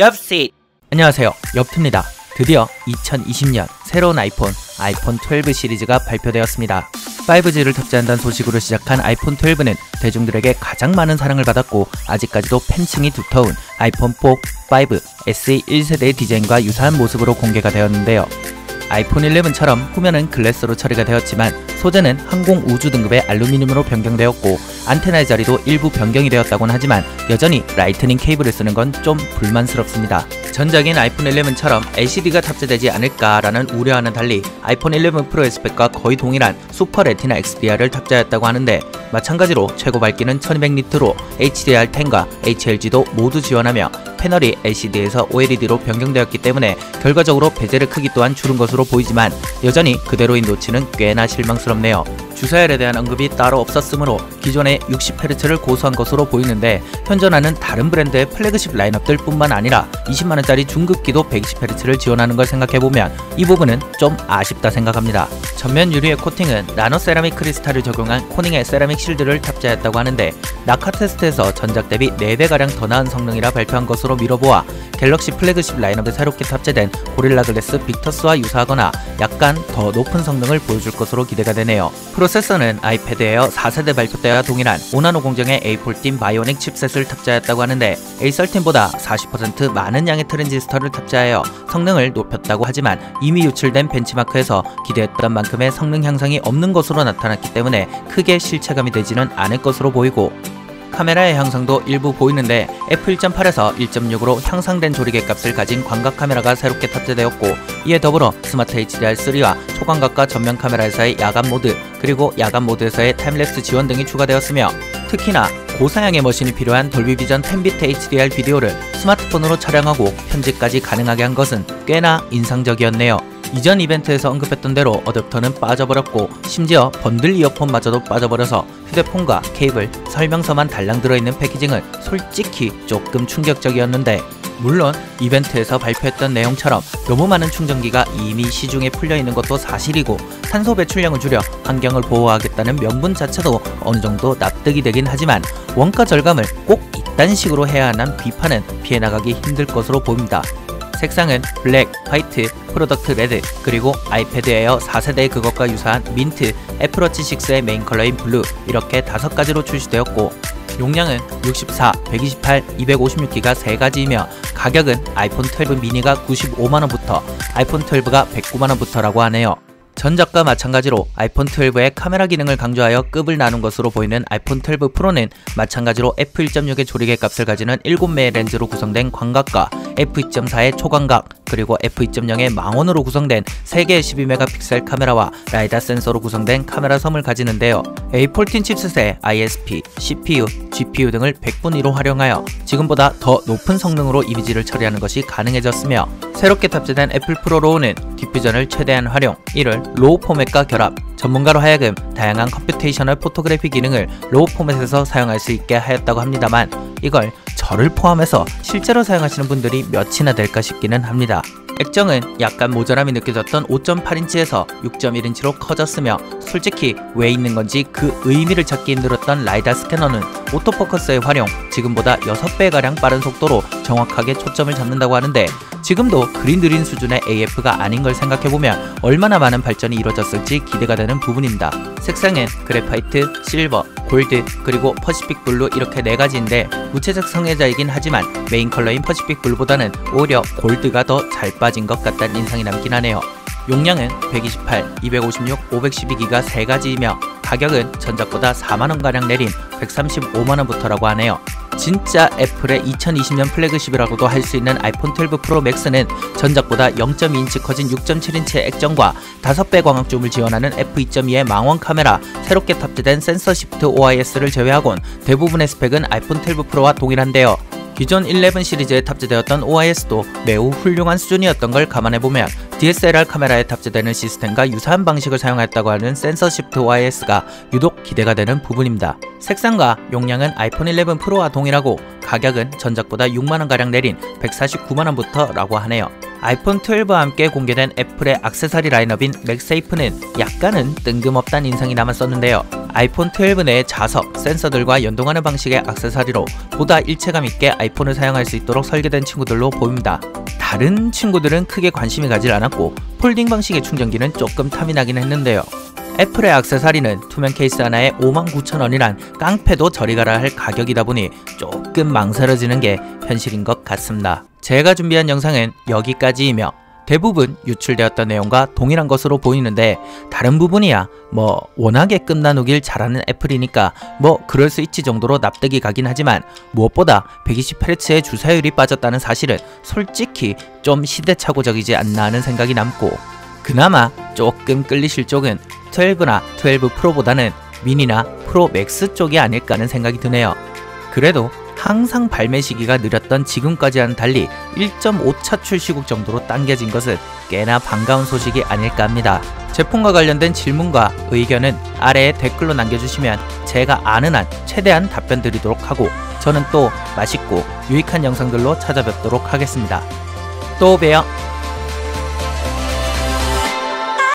엽시! 안녕하세요, 엽트입니다. 드디어 2020년 새로운 아이폰 12 시리즈가 발표되었습니다. 5G를 탑재한다는 소식으로 시작한 아이폰 12는 대중들에게 가장 많은 사랑을 받았고 아직까지도 팬층이 두터운 아이폰 4, 5, SE 1세대의 디자인과 유사한 모습으로 공개가 되었는데요. 아이폰 11처럼 후면은 글래스로 처리가 되었지만 소재는 항공 우주 등급의 알루미늄으로 변경되었고 안테나의 자리도 일부 변경이 되었다고는 하지만 여전히 라이트닝 케이블을 쓰는 건 좀 불만스럽습니다. 전작인 아이폰 11처럼 LCD가 탑재되지 않을까라는 우려와는 달리 아이폰 11 프로의 스펙과 거의 동일한 슈퍼 레티나 XDR을 탑재하였다고 하는데 마찬가지로 최고 밝기는 1200니트로 HDR10과 HLG도 모두 지원하며 패널이 LCD에서 OLED로 변경되었기 때문에 결과적으로 베젤의 크기 또한 줄은 것으로 보이지만 여전히 그대로인 노치는 꽤나 실망스럽네요. 주사열에 대한 언급이 따로 없었으므로 기존의 60Hz를 고수한 것으로 보이는데 현존하는 다른 브랜드의 플래그십 라인업들 뿐만 아니라 20만원짜리 중급기도 120Hz를 지원하는 걸 생각해보면 이 부분은 좀 아쉽다 생각합니다. 전면 유리의 코팅은 나노 세라믹 크리스탈을 적용한 코닝의 세라믹 실드를 탑재했다고 하는데 낙하 테스트에서 전작 대비 4배가량 더 나은 성능이라 발표한 것으로 미뤄보아 갤럭시 플래그십 라인업에 새롭게 탑재된 고릴라 글래스 빅터스와 유사하거나 약간 더 높은 성능을 보여줄 것으로 기대가 되네요. 프로세서는 아이패드 에어 4세대 발표 때와 동일한 5나노 공정의 A14 바이오닉 칩셋을 탑재했다고 하는데 A13보다 40% 많은 양의 트랜지스터를 탑재하여 성능을 높였다고 하지만 이미 유출된 벤치마크에서 기대했던 만큼의 성능 향상이 없는 것으로 나타났기 때문에 크게 실체감이 되지는 않을 것으로 보이고 카메라의 향상도 일부 보이는데 f1.8에서 1.6으로 향상된 조리개 값을 가진 광각 카메라가 새롭게 탑재되었고 이에 더불어 스마트 HDR3와 초광각과 전면 카메라에서의 야간 모드 그리고 야간 모드에서의 타임랩스 지원 등이 추가되었으며 특히나 고사양의 머신이 필요한 돌비비전 10비트 HDR 비디오를 스마트폰으로 촬영하고 편집까지 가능하게 한 것은 꽤나 인상적이었네요. 이전 이벤트에서 언급했던 대로 어댑터는 빠져버렸고 심지어 번들 이어폰마저도 빠져버려서 휴대폰과 케이블, 설명서만 달랑 들어있는 패키징은 솔직히 조금 충격적이었는데 물론 이벤트에서 발표했던 내용처럼 너무 많은 충전기가 이미 시중에 풀려있는 것도 사실이고 탄소 배출량을 줄여 환경을 보호하겠다는 명분 자체도 어느정도 납득이 되긴 하지만 원가 절감을 꼭 이딴 식으로 해야 하는 비판은 피해나가기 힘들 것으로 보입니다. 색상은 블랙, 화이트, 프로덕트 레드, 그리고 아이패드 에어 4세대의 그것과 유사한 민트, 애플워치 6의 메인 컬러인 블루 이렇게 5가지로 출시되었고 용량은 64, 128, 256기가 3가지이며 가격은 아이폰 12 미니가 95만원부터 아이폰 12가 109만원부터라고 하네요. 전작과 마찬가지로 아이폰 12의 카메라 기능을 강조하여 급을 나눈 것으로 보이는 아이폰 12 프로는 마찬가지로 f1.6의 조리개 값을 가지는 7매의 렌즈로 구성된 광각과 f2.4의 초광각 그리고 f2.0의 망원으로 구성된 3개의 12메가픽셀 카메라와 라이다 센서로 구성된 카메라 섬을 가지는데요. A14 칩셋의 ISP, CPU, GPU 등을 100분 1로 활용하여 지금보다 더 높은 성능으로 이미지를 처리하는 것이 가능해졌으며 새롭게 탑재된 애플 프로 로우는 디퓨전을 최대한 활용, 이를 로우 포맷과 결합, 전문가로 하여금 다양한 컴퓨테이셔널 포토그래피 기능을 로우 포맷에서 사용할 수 있게 하였다고 합니다만 이걸 저를 포함해서 실제로 사용하시는 분들이 몇이나 될까 싶기는 합니다. 액정은 약간 모자람이 느껴졌던 5.8인치에서 6.1인치로 커졌으며 솔직히 왜 있는 건지 그 의미를 찾기 힘들었던 라이다 스캐너는 오토포커스의 활용, 지금보다 6배가량 빠른 속도로 정확하게 초점을 잡는다고 하는데 지금도 그리 느린 수준의 AF가 아닌 걸 생각해보면 얼마나 많은 발전이 이루어졌을지 기대가 되는 부분입니다. 색상은 그래파이트, 실버, 골드, 그리고 퍼시픽 블루 이렇게 4가지인데 무채색 성애자이긴 하지만 메인 컬러인 퍼시픽 블루보다는 오히려 골드가 더 잘 빠진 것 같다는 인상이 남긴 하네요. 용량은 128, 256, 512기가 3가지이며 가격은 전작보다 4만원가량 내린 135만원부터라고 하네요. 진짜 애플의 2020년 플래그십이라고도 할 수 있는 아이폰 12 프로 맥스는 전작보다 0.2인치 커진 6.7인치의 액정과 5배 광학줌을 지원하는 f2.2의 망원 카메라, 새롭게 탑재된 센서 시프트 OIS를 제외하곤 대부분의 스펙은 아이폰 12 프로와 동일한데요. 기존 11 시리즈에 탑재되었던 OIS도 매우 훌륭한 수준이었던 걸 감안해보면 DSLR 카메라에 탑재되는 시스템과 유사한 방식을 사용했다고 하는 센서 시프트 OIS가 유독 기대가 되는 부분입니다. 색상과 용량은 아이폰 11 프로와 동일하고 가격은 전작보다 6만원가량 내린 149만원부터 라고 하네요. 아이폰 12와 함께 공개된 애플의 액세서리 라인업인 맥세이프는 약간은 뜬금없다는 인상이 남았었는데요. 아이폰 12 내 자석, 센서들과 연동하는 방식의 액세서리로 보다 일체감 있게 아이폰을 사용할 수 있도록 설계된 친구들로 보입니다. 다른 친구들은 크게 관심이 가질 않았고 폴딩 방식의 충전기는 조금 탐이 나긴 했는데요. 애플의 액세서리는 투명 케이스 하나에 59,000원이란 깡패도 저리 가라 할 가격이다 보니 조금 망설여지는 게 현실인 것 같습니다. 제가 준비한 영상은 여기까지이며 대부분 유출되었던 내용과 동일한 것으로 보이는데 다른 부분이야 뭐 워낙에 끝나누길 잘하는 애플이니까 뭐 그럴 수 있지 정도로 납득이 가긴 하지만 무엇보다 120Hz의 주사율이 빠졌다는 사실은 솔직히 좀 시대착오적이지 않나 하는 생각이 남고, 그나마 조금 끌리실 쪽은 12나 12 프로보다는 미니나 프로 맥스 쪽이 아닐까 하는 생각이 드네요. 그래도 항상 발매 시기가 느렸던 지금까지와는 달리 1.5차 출시국 정도로 당겨진 것은 꽤나 반가운 소식이 아닐까 합니다. 제품과 관련된 질문과 의견은 아래에 댓글로 남겨주시면 제가 아는 한 최대한 답변 드리도록 하고, 저는 또 맛있고 유익한 영상들로 찾아뵙도록 하겠습니다. 또 봬요.